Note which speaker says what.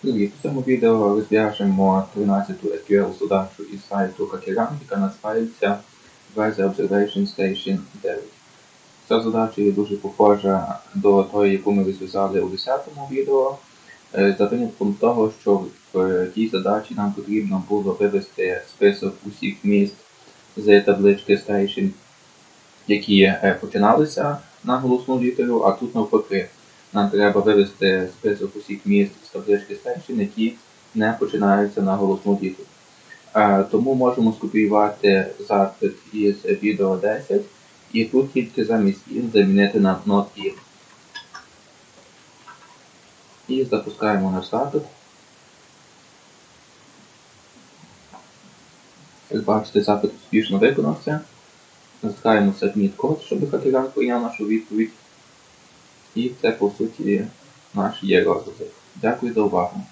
Speaker 1: В цьому відео розв'яжемо 13-ту SQL задачу із сайту Hackrank, яка називається Weather Observation Station 9. Ця задача є дуже похожа до тої, яку ми розв'язали у 10-му відео, за винятком того, що в тій задачі нам потрібно було вивести список усіх міст з таблички Station, які починалися на голосну літеру, а тут навпаки. Нам треба вивести список усіх міст з таблички Station, які не починаються на голосну літеру. Тому можемо скопіювати запит із відео 10 і тут тільки замість in замінити на not in. І запускаємо наш запит. Як бачите, запит успішно виконався. Натискаємо Submit Code, щоб Hackrank прийняв нашу відповідь. І це, по суті, наш є розвиток. Дякую за увагу.